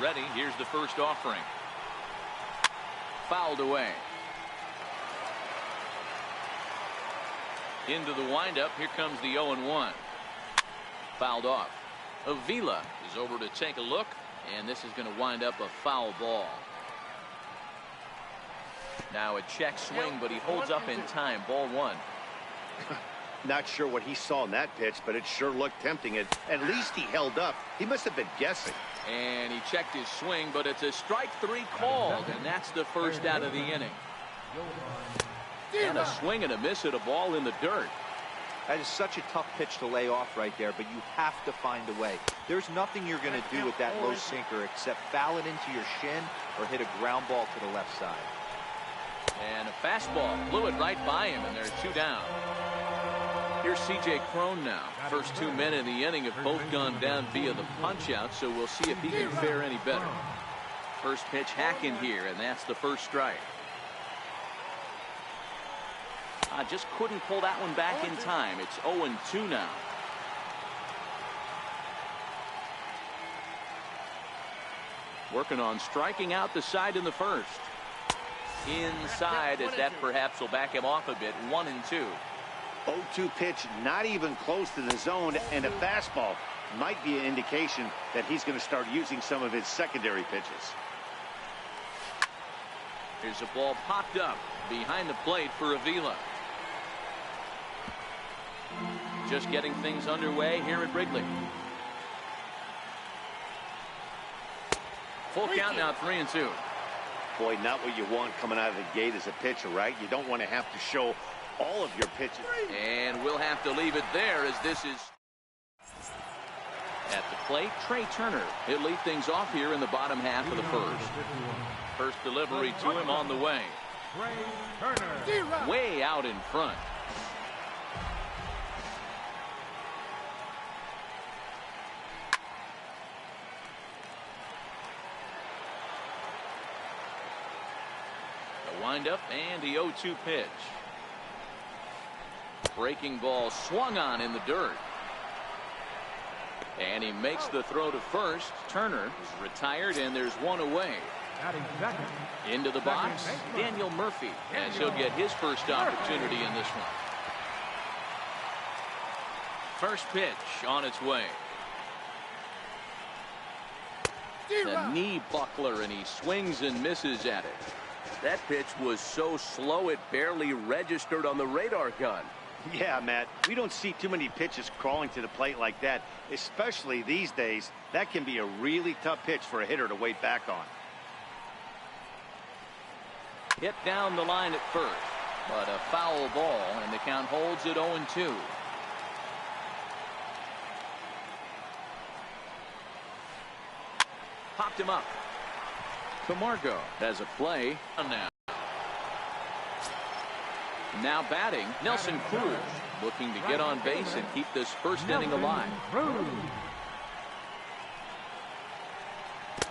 ready. Here's the first offering. Fouled away. Into the windup. Here comes the 0-1. Fouled off. Avila is over to take a look, and this is going to wind up a foul ball. Now a check swing, but he holds up in time. Ball one. Not sure what he saw in that pitch, but it sure looked tempting. At least he held up. He must have been guessing. And he checked his swing, but it's a strike three called, and that's the first out of the inning. And a swing and a miss at a ball in the dirt. That is such a tough pitch to lay off right there, but you have to find a way. There's nothing you're going to do with that low sinker except foul it into your shin or hit a ground ball to the left side. And a fastball blew it right by him, and there's two down. Here's C.J. Cron now. First 2 men in the inning have both gone down via the punch-out, so we'll see if he can fare any better. First pitch hacking here, and that's the first strike. Just couldn't pull that one back in time. It's 0-2 now. Working on striking out the side in the first. Inside, as that perhaps will back him off a bit. 1-2. 0-2 pitch, not even close to the zone, and a fastball might be an indication that he's going to start using some of his secondary pitches. Here's a ball popped up behind the plate for Avila. Just getting things underway here at Wrigley. Full count now, 3-2. Boy, not what you want coming out of the gate as a pitcher, right? You don't want to have to show all of your pitches. And we'll have to leave it there as this is at the plate. Trey Turner. He'll lead things off here in the bottom half of the first. First delivery to him on the way. Way out in front. The windup and the 0-2 pitch. Breaking ball swung on in the dirt. And he makes the throw to first. Turner is retired, and there's one away. Into the box, Daniel Murphy, as he'll get his first opportunity in this one. First pitch on its way. The knee buckler, and he swings and misses at it. That pitch was so slow it barely registered on the radar gun. Yeah, Matt, we don't see too many pitches crawling to the plate like that, especially these days. That can be a really tough pitch for a hitter to wait back on. Hit down the line at first, but a foul ball, and the count holds at 0-2. Popped him up. Camargo has a play now. Now batting, Nelson Cruz, looking to get on base and keep this first inning alive.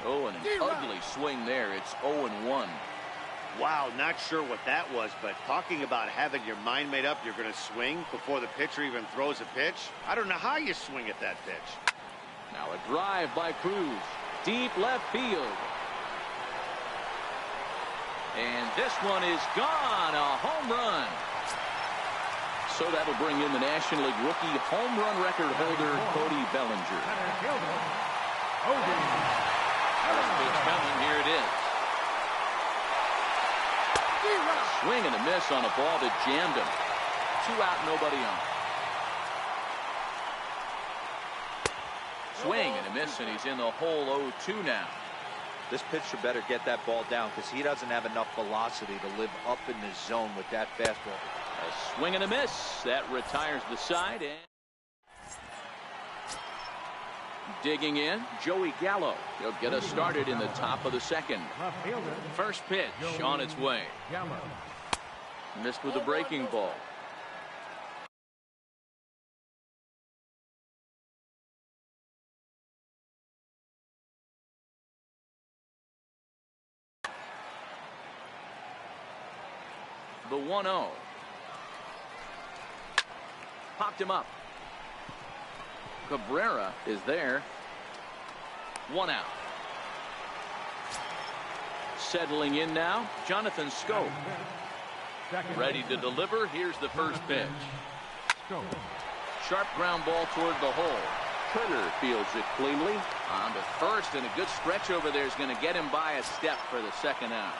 Oh, and an ugly swing there. It's 0-1. Wow, not sure what that was, but talking about having your mind made up you're going to swing before the pitcher even throws a pitch. I don't know how you swing at that pitch. Now a drive by Cruz. Deep left field. And this one is gone. A home run. So that'll bring in the National League rookie home run record holder, Cody Bellinger. First pitch coming. Here it is. Swing and a miss on a ball that jammed him. 2 out, nobody on. Swing and a miss, and he's in the hole. 0-2 now. This pitcher better get that ball down because he doesn't have enough velocity to live up in the zone with that fastball. A swing and a miss. That retires the side. And digging in, Joey Gallo. He'll get us started in the top of the second. First pitch on its way. Missed with a breaking ball. The 1-0. Popped him up. Cabrera is there. 1 out. Settling in now, Jonathan Scope. Ready to deliver. Here's the first pitch. Sharp ground ball toward the hole. Turner fields it cleanly. On to first, and a good stretch over there is going to get him by a step for the second out.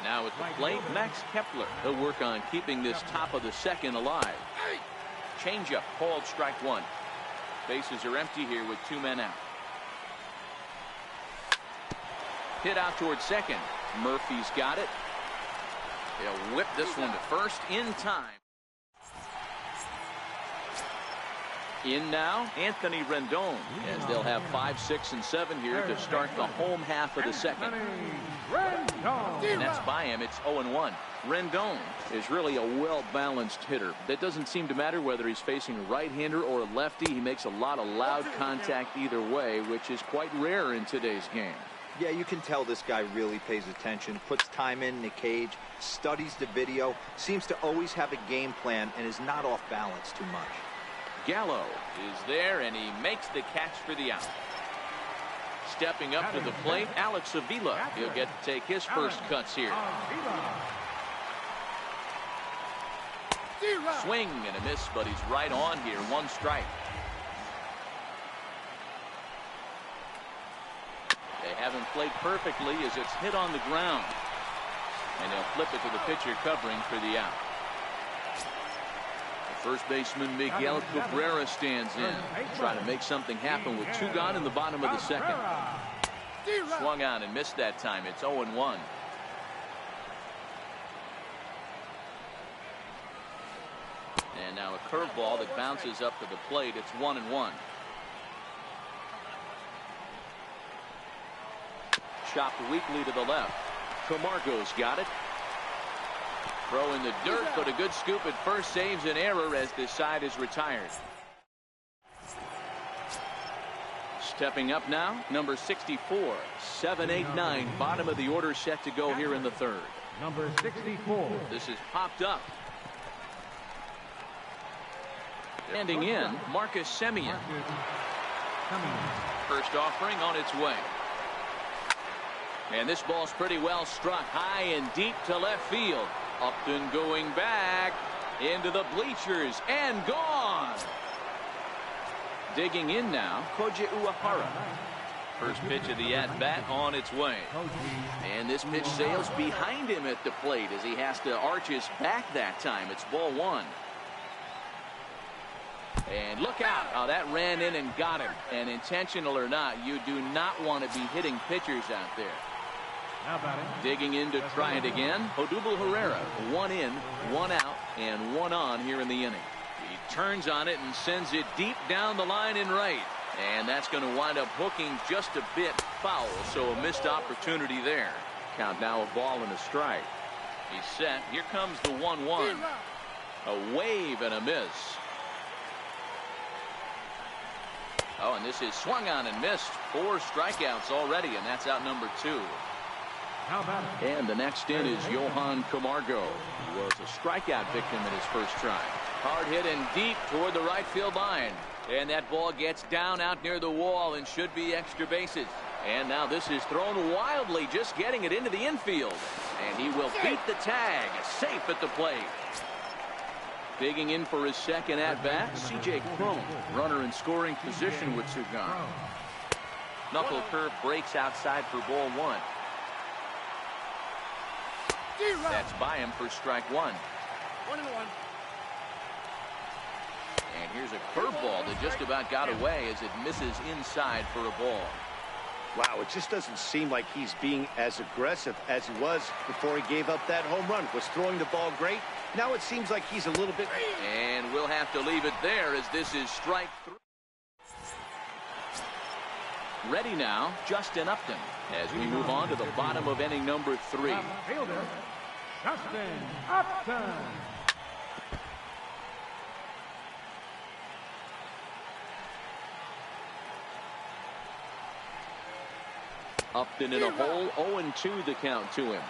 Now at the plate, Max Kepler. He'll work on keeping this top of the second alive. Changeup called strike one. Bases are empty here with 2 men out. Hit out towards second. Murphy's got it. He'll whip this one to first in time. In now, Anthony Rendon, as they'll have 5, 6, and 7 here to start the home half of the second. And that's by him. It's 0-1. Rendon is really a well-balanced hitter. That doesn't seem to matter whether he's facing a right-hander or a lefty. He makes a lot of loud contact either way, which is quite rare in today's game. Yeah, you can tell this guy really pays attention, puts time in the cage, studies the video, seems to always have a game plan, and is not off balance too much. Gallo is there, and he makes the catch for the out. Stepping up to the plate, Alex Avila. He'll get to take his first cuts here. Swing and a miss, but he's right on here. 1 strike. They haven't played perfectly as it's hit on the ground. And they'll flip it to the pitcher covering for the out. First baseman Miguel Cabrera stands in. Trying to make something happen with 2 gone in the bottom of the second. Swung on and missed that time. It's 0-1. And now a curveball that bounces up to the plate. It's 1-1. Chopped weakly to the left. Camargo's got it. Throw in the dirt, but a good scoop at first saves an error as this side is retired. Stepping up now, number 64, 7-8-9, bottom of the order set to go here in the third. Number 64. This is popped up. Standing in, Marcus Semien. First offering on its way. And this ball's pretty well struck high and deep to left field. Upton going back into the bleachers and gone. Digging in now, Koji Uehara. First pitch of the at-bat on its way. And this pitch sails behind him at the plate as he has to arch his back that time. It's ball 1. And look out. Oh, that ran in and got him. And intentional or not, you do not want to be hitting pitchers out there. Digging in to try it again. Odubel Herrera, 1 in, 1 out, and 1 on here in the inning. He turns on it and sends it deep down the line in right. And that's going to wind up hooking just a bit foul, so a missed opportunity there. Count now a ball and a strike. He's set. Here comes the 1-1. A wave and a miss. Oh, and this is swung on and missed. 4 strikeouts already, and that's out number 2. And the next in is Johan Camargo, who was a strikeout victim in his first try. Hard hit and deep toward the right field line. And that ball gets down out near the wall and should be extra bases. And now this is thrown wildly, just getting it into the infield. And he will beat the tag, safe at the plate. Digging in for his second at-bat, CJ Cron, runner in scoring position with 2 gone. Knuckle curve breaks outside for ball 1. That's by him for strike 1. 1-1. And here's a curveball that just about got away as it misses inside for a ball. Wow, it just doesn't seem like he's being as aggressive as he was before he gave up that home run. Was throwing the ball great. Now it seems like he's a little bit. And we'll have to leave it there as this is strike 3. Ready now, Justin Upton, as we move on to the bottom of inning number 3. Fielder, Justin Upton. Upton in a hole, 0-2 the count to him.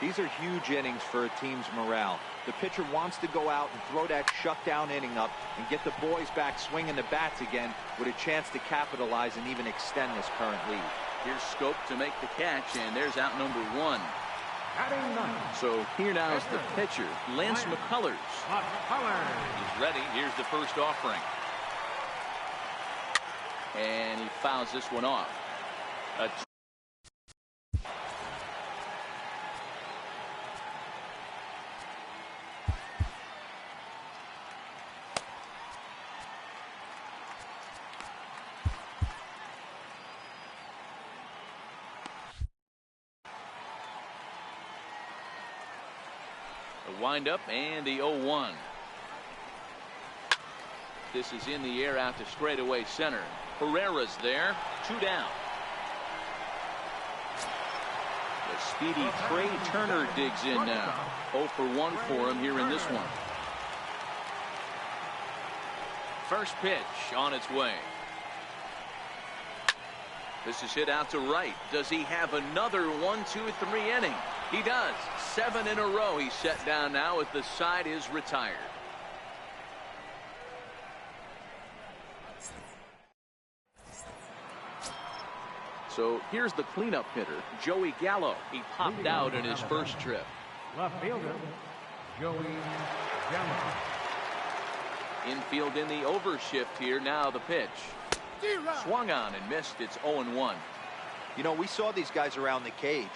These are huge innings for a team's morale. The pitcher wants to go out and throw that shutdown inning up and get the boys back swinging the bats again with a chance to capitalize and even extend this current lead. Here's Scope to make the catch, and there's out number 1. Batting ninth. So here now is the pitcher, Lance McCullers. He's ready. Here's the first offering. And he fouls this one off. The windup and the 0-1. This is in the air out to straightaway center. Herrera's there. 2 down. The speedy Trey Turner digs in now. 0 for 1 for him here in this one. First pitch on its way. This is hit out to right. Does he have another 1, 2, 3 inning? He does. 7 in a row. He's set down now as the side is retired. So here's the cleanup hitter, Joey Gallo. He popped out in his first trip. Left fielder, Joey Gallo. Infield in the overshift here. Now the pitch. Swung on and missed. It's 0-1. You know, we saw these guys around the cage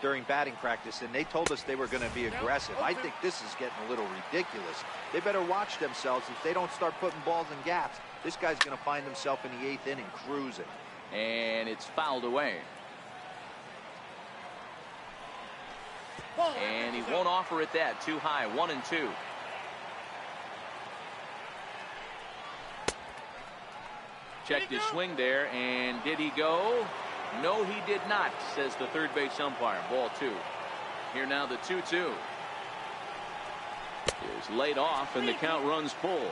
during batting practice, and they told us they were going to be aggressive. I think this is getting a little ridiculous. They better watch themselves. If they don't start putting balls in gaps, this guy's going to find himself in the 8th inning cruising. And it's fouled away. And he won't offer it that. Too high. 1-2. Checked his swing there, and did he go? No, he did not, says the third base umpire. Ball 2. Here now the 2-2. Is laid off, and the count runs full.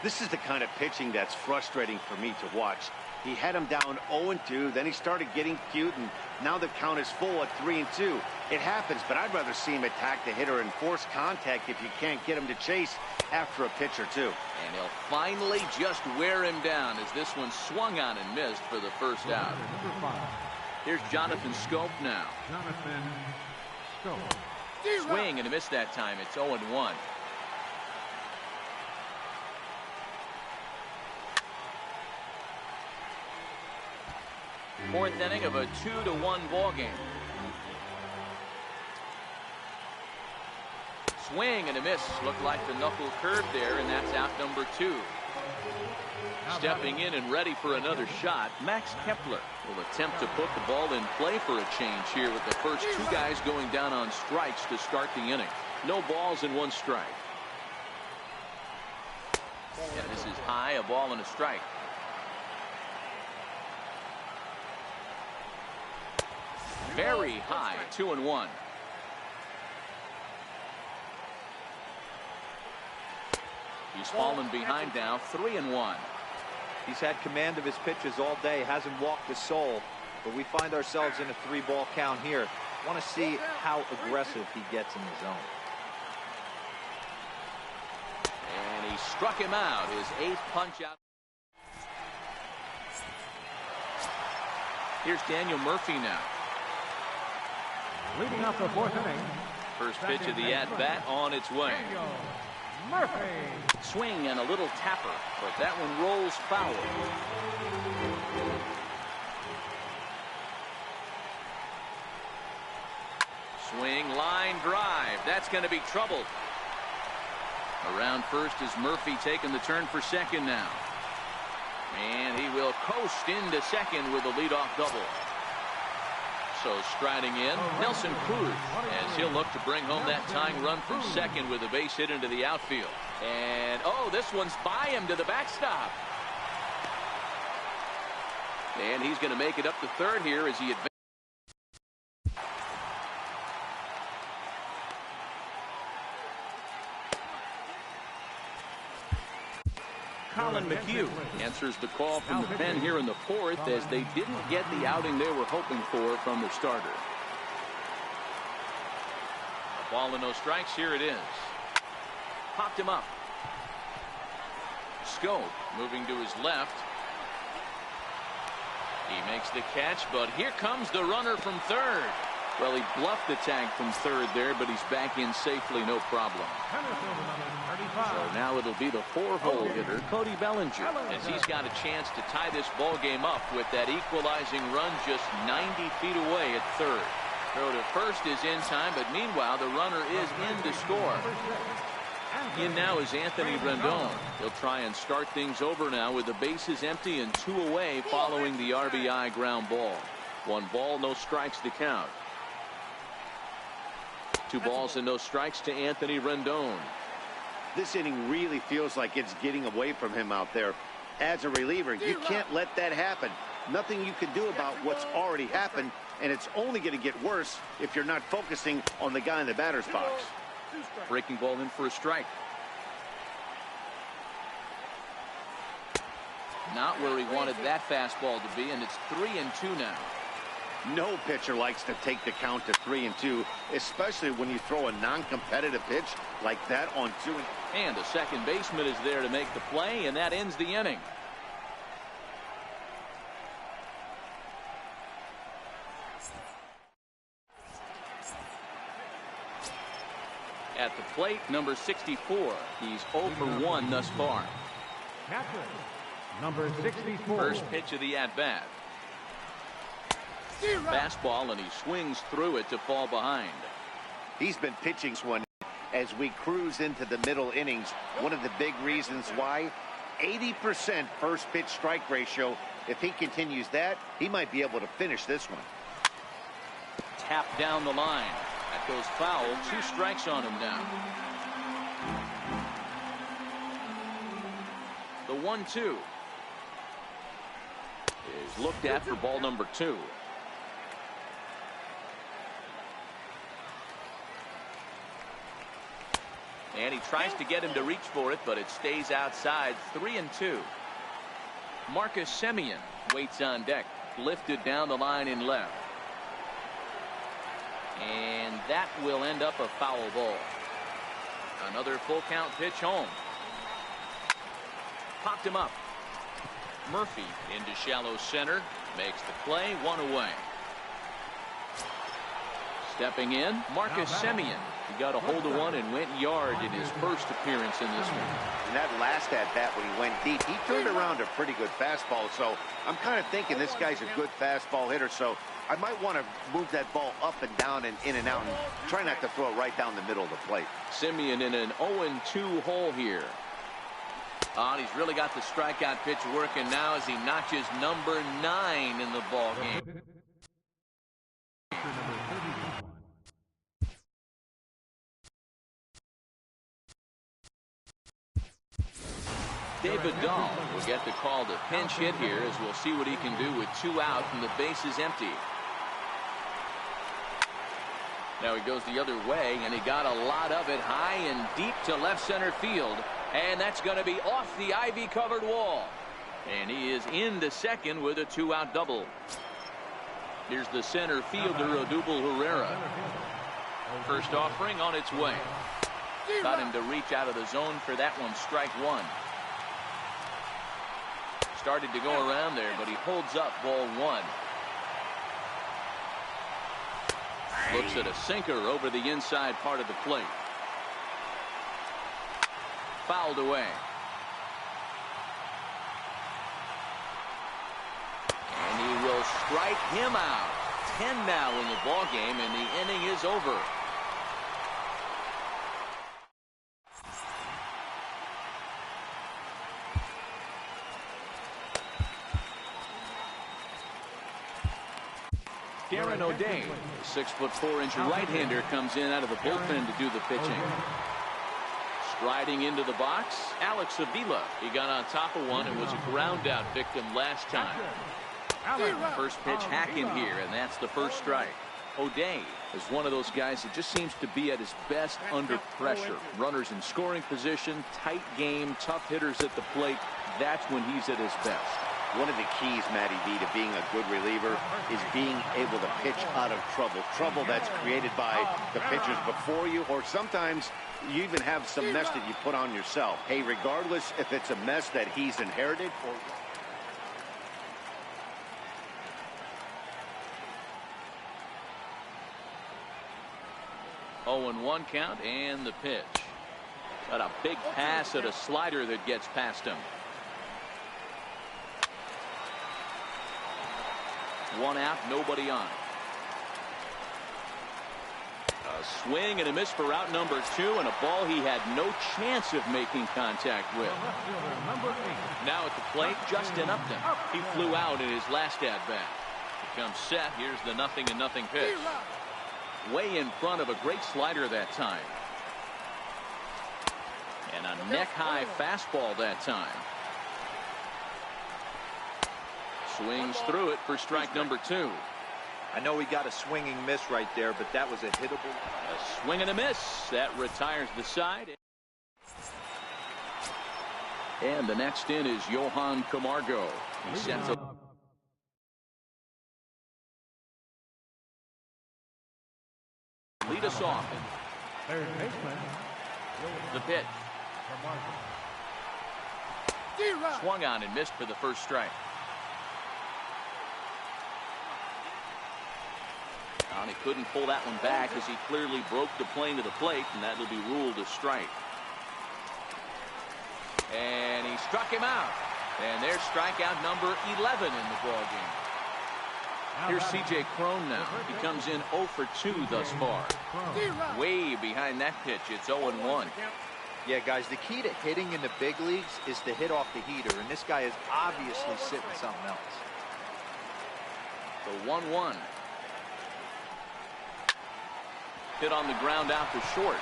This is the kind of pitching that's frustrating for me to watch. He had him down 0-2, then he started getting cute, and now the count is full at 3-2. It happens, but I'd rather see him attack the hitter and force contact if you can't get him to chase after a pitch or two. And he'll finally just wear him down as this one swung on and missed for the first out. Here's Jonathan Scope now. Jonathan Scope. Swing and a miss that time. It's 0-1. Fourth inning of a 2-1 ball game. Swing and a miss. Looked like the knuckle curve there, and that's out number 2. Stepping in and ready for another shot, Max Kepler will attempt to put the ball in play for a change here with the first 2 guys going down on strikes to start the inning. No balls and 1 strike. And this is high, a ball and a strike. Very high, 2-1. He's fallen behind now, 3-1. He's had command of his pitches all day, hasn't walked a soul, but we find ourselves in a 3-ball count here. Want to see how aggressive he gets in the zone. And he struck him out, his 8th punch out. Here's Daniel Murphy now. Leading off the 4th inning. First pitch of the at-bat on its way. Murphy. Swing and a little tapper, but that one rolls foul. Swing, line drive. That's going to be trouble. Around first is Murphy taking the turn for second now. And he will coast into second with a leadoff double. So striding in, Nelson Cruz, as he'll look to bring home that tying run from second with a base hit into the outfield. And, oh, this one's by him to the backstop. And he's going to make it up to third here as he advances. Colin McHugh answers the call from the pen here in the 4th as they didn't get the outing they were hoping for from their starter. A ball and no strikes. Here it is. Popped him up. Scope moving to his left. He makes the catch, but here comes the runner from third. Well, he bluffed the tag from third there, but he's back in safely, no problem. So now it'll be the 4-hole hitter, Cody Bellinger, as he's got a chance to tie this ball game up with that equalizing run just 90 feet away at third. Throw to first is in time, but meanwhile the runner is in to score. In now is Anthony Rendon. He'll try and start things over now with the bases empty and 2 away following the RBI ground ball. 1 ball, no strikes to count. 2 balls and no strikes to Anthony Rendon. This inning really feels like it's getting away from him out there. As a reliever, you can't let that happen. Nothing you can do about what's already happened, and it's only going to get worse if you're not focusing on the guy in the batter's box. Breaking ball in for a strike. Not where he wanted that fastball to be, and it's 3-2 now. No pitcher likes to take the count to 3-2, especially when you throw a non-competitive pitch like that on 2. And the second baseman is there to make the play, and that ends the inning. At the plate, number 64. He's 0 for 1 thus far. Catcher, number 64. First pitch of the at-bat. Fastball, and he swings through it to fall behind. He's been pitching one as we cruise into the middle innings. One of the big reasons why, 80% first pitch strike ratio. If he continues that, he might be able to finish this one. Tap down the line. That goes foul. 2 strikes on him now. The 1-2 is looked at for ball number 2. And he tries to get him to reach for it, but it stays outside. 3-2. Marcus Semien waits on deck. Lifted down the line in left. And that will end up a foul ball. Another full count pitch home. Popped him up. Murphy into shallow center. Makes the play. 1 away. Stepping in, Marcus Semien. He got a hold of one and went yard in his first appearance in this one. And that last at-bat when he went deep, he turned around a pretty good fastball. So I'm kind of thinking this guy's a good fastball hitter. So I might want to move that ball up and down and in and out and try not to throw it right down the middle of the plate. Semien in an 0-2 hole here. And he's really got the strikeout pitch working now as he notches number 9 in the ball game. David Dahl will get the call to pinch hit here, as we'll see what he can do with 2 out and the base is empty. Now he goes the other way, and he got a lot of it high and deep to left center field, and that's going to be off the ivy-covered wall. And he is into second with a 2-out double. Here's the center fielder, Odubel Herrera. First offering on its way. Got him to reach out of the zone for that one. Strike 1. Started to go around there, but he holds up ball 1. Looks at a sinker over the inside part of the plate. Fouled away. And he will strike him out. 10 now in the ball game, and the inning is over. Darren O'Day, the 6'4" right-hander, comes in out of the bullpen to do the pitching. Striding into the box, Alex Avila. He got on top of one and was a ground-out victim last time. First pitch hacking here, and that's the first strike. O'Day is one of those guys that just seems to be at his best under pressure. Runners in scoring position, tight game, tough hitters at the plate. That's when he's at his best. One of the keys, Matty B, to being a good reliever is being able to pitch out of trouble. Trouble that's created by the pitchers before you, or sometimes you even have some mess that you put on yourself. Hey, regardless if it's a mess that he's inherited or... 0-1 count and the pitch. Got a big pass at a slider that gets past him. 1 out, nobody on. A swing and a miss for out number 2, and a ball he had no chance of making contact with. Now at the plate, Justin Upton. He flew out in his last at bat. Becomes set. Here's the 0-0 pitch. Way in front of a great slider that time. And a neck-high fastball that time. Swings through it for strike number 2. I know he got a swinging miss right there, but that was a hittable. A swing and a miss. That retires the side. And the next in is Johan Camargo. He sends a lead us off. Third baseman. The pitch. Swung on and missed for the first strike. He couldn't pull that one back as he clearly broke the plane to the plate, and that will be ruled a strike. And he struck him out. And there's strikeout number 11 in the ballgame. Here's C.J. Cron now. He comes in 0 for 2 thus far. Way behind that pitch. It's 0-1. Yeah, guys, the key to hitting in the big leagues is to hit off the heater, and this guy is obviously sitting something else. The 1-1. Hit on the ground out to short.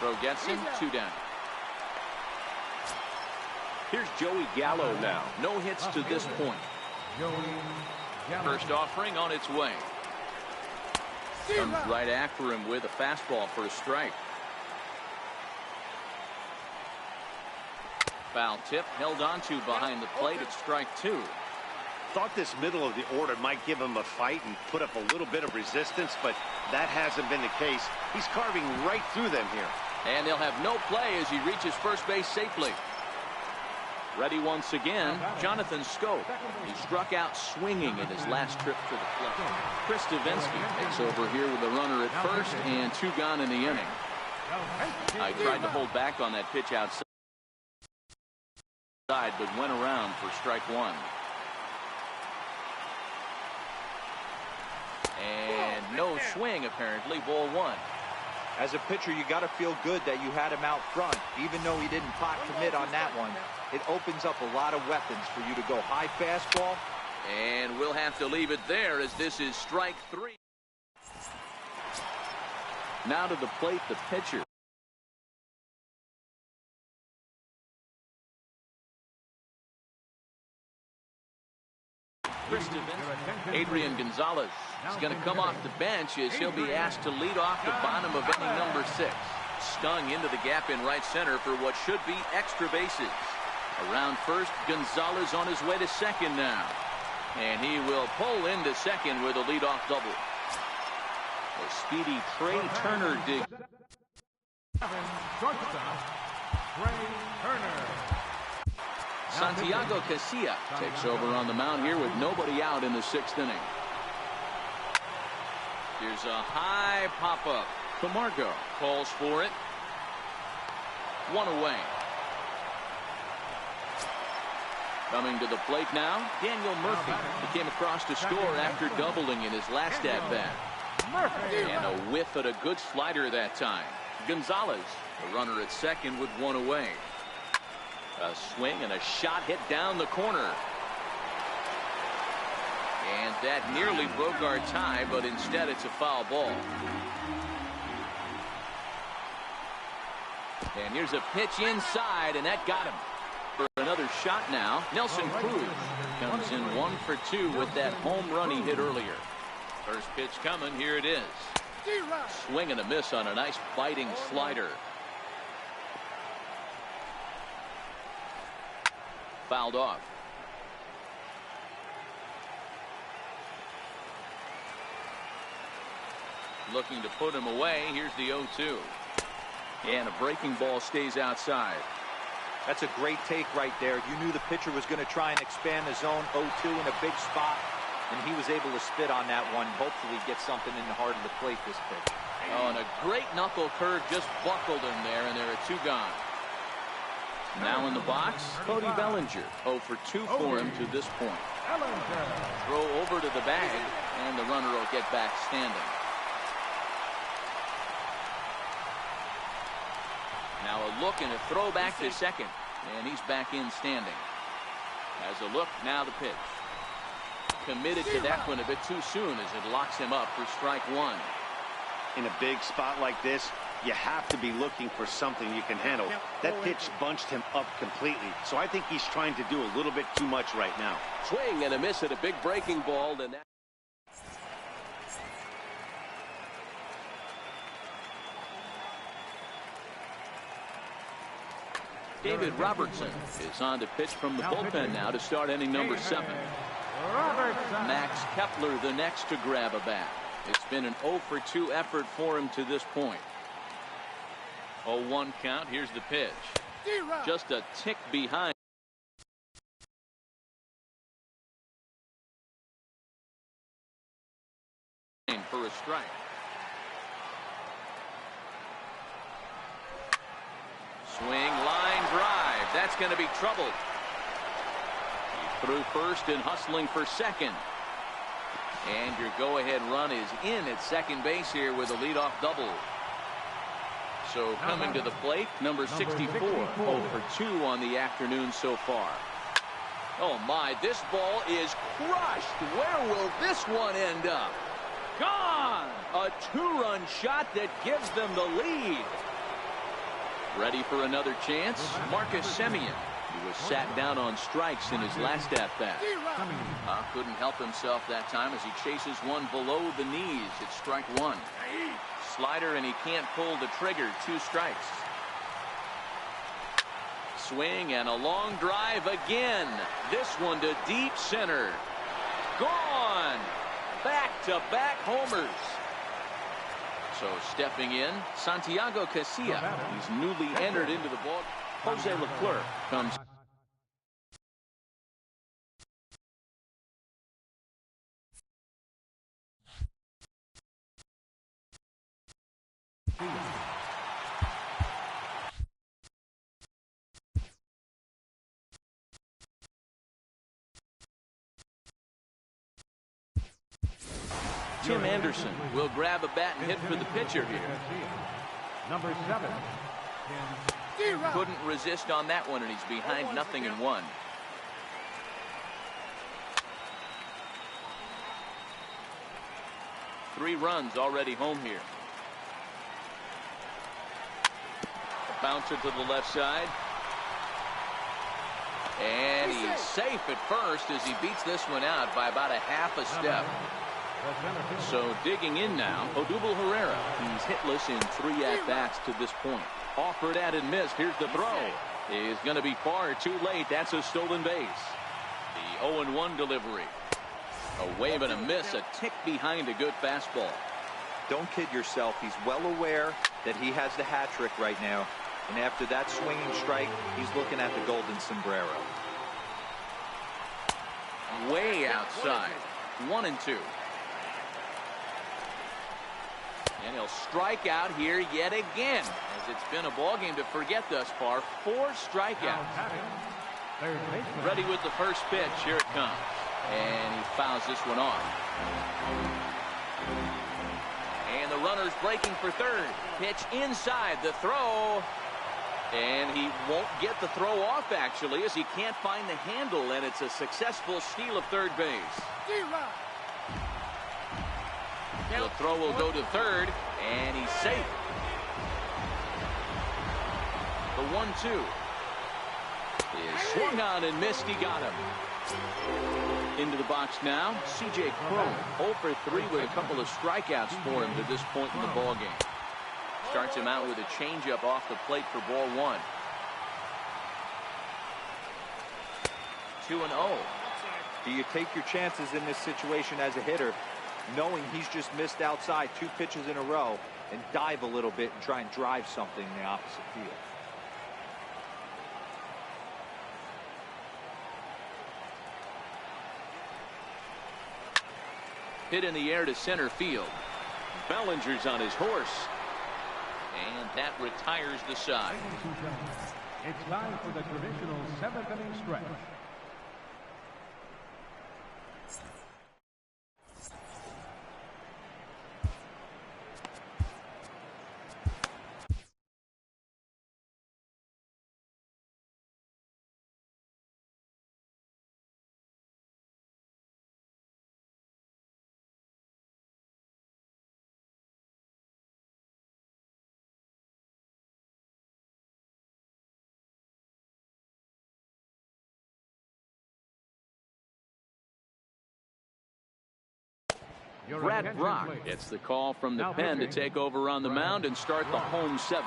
Throw gets him, 2 down. Here's Joey Gallo now. No hits to this point. First offering on its way. Comes right after him with a fastball for a strike. Foul tip held onto behind the plate at strike 2. Thought this middle of the order might give him a fight and put up a little bit of resistance, but that hasn't been the case. He's carving right through them here. And they'll have no play as he reaches first base safely. Ready once again, Jonathan Scope. He struck out swinging in his last trip to the plate. Chris Davinsky takes over here with a runner at first and 2 gone in the inning. I tried to hold back on that pitch outside, but went around for strike 1. And no swing, apparently. Ball 1. As a pitcher, you got to feel good that you had him out front, even though he didn't pot commit on that one. It opens up a lot of weapons for you to go high fastball. And we'll have to leave it there as this is strike 3. Now to the plate, the pitcher. Adrian Gonzalez is going to come off the bench as he'll be asked to lead off the bottom of inning number 6. Stung into the gap in right center for what should be extra bases. Around first, Gonzalez on his way to second now. And he will pull into second with a leadoff double. A speedy Trey Turner dig. Santiago Casilla takes over on the mound here with nobody out in the 6th inning. Here's a high pop-up. Camargo calls for it. 1 away. Coming to the plate now, Daniel Murphy. He came across to score after doubling in his last at-bat. And a whiff at a good slider that time. Gonzalez, the runner at second with 1 away. A swing and a shot hit down the corner. And that nearly broke our tie, but instead it's a foul ball. And here's a pitch inside, and that got him. For another shot now, Nelson Cruz comes in 1 for 2 with that home run he hit earlier. First pitch coming, here it is. Swing and a miss on a nice biting slider. Fouled off. Looking to put him away. Here's the 0-2. And a breaking ball stays outside. That's a great take right there. You knew the pitcher was going to try and expand the zone 0-2 in a big spot. and he was able to spit on that one, hopefully get something in the heart of the plate this pitch. Oh, and a great knuckle curve just buckled him there, and there are 2 gone. Now in the box, Cody Bellinger. 0 for 2 for him to this point. Throw over to the bag, and the runner will get back standing. Now a look and a throw back to second, and he's back in standing. As a look, now the pitch. Committed to that one a bit too soon as it locks him up for strike 1. In a big spot like this, you have to be looking for something you can handle. That pitch bunched him up completely, so I think he's trying to do a little bit too much right now. Swing and a miss at a big breaking ball. And that David Robertson is on to pitch from the bullpen now to start inning number 7. Max Kepler the next to grab a bat. It's been an 0 for 2 effort for him to this point. 0-1 count. Here's the pitch. Just a tick behind. For a strike. Swing, line drive. That's going to be trouble. He threw first and hustling for second. And your go-ahead run is in at second base here with a leadoff double. So coming to the plate, number 64, 0 for 2 on the afternoon so far. Oh my, this ball is crushed. Where will this one end up? Gone! A 2-run shot that gives them the lead. Ready for another chance? Marcus Semien. He was sat down on strikes in his last at-bat. Couldn't help himself that time as he chases one below the knees. It's strike 1. Slider, and he can't pull the trigger. 2 strikes. Swing and a long drive again. This one to deep center. Gone! Back-to-back homers. So stepping in, Santiago Casilla. He's newly entered into the ball. Jose Leclerc comes. Tim Anderson will grab a bat and hit for the pitcher here. Number 7. Couldn't resist on that one, and he's behind 0-1. Three runs already home here. A bouncer to the left side. And he's safe at first as he beats this one out by about a half a step. So digging in now, Odubel Herrera. He's hitless in 3 at-bats to this point. Offered at and missed. Here's the throw. Is going to be far too late. That's a stolen base. The 0-1 delivery. A wave and a miss. A tick behind a good fastball. Don't kid yourself. He's well aware that he has the hat trick right now. And after that swinging strike, he's looking at the golden sombrero. Way outside. 1-2. And he'll strike out here yet again, as it's been a ball game to forget thus far. 4 strikeouts. Ready with the first pitch. Here it comes. And he fouls this one off. And the runner's breaking for third. Pitch inside. The throw. And he won't get the throw off, actually, as he can't find the handle. And it's a successful steal of third base. The throw will go to third, and he's safe. The 1-2 is swung on and missed. He got him. Into the box now, CJ Cron. 0 for 3 with a couple of strikeouts for him to this point in the ballgame. Starts him out with a changeup off the plate for ball 1. 2-0. Do you take your chances in this situation as a hitter, knowing he's just missed outside 2 pitches in a row, and dive a little bit and try and drive something in the opposite field? Hit in the air to center field. Bellinger's on his horse. And that retires the side. Ladies and gentlemen, it's time for the traditional 7th inning stretch. Brad Brock gets the call from the pen to take over on the mound and start the home 7.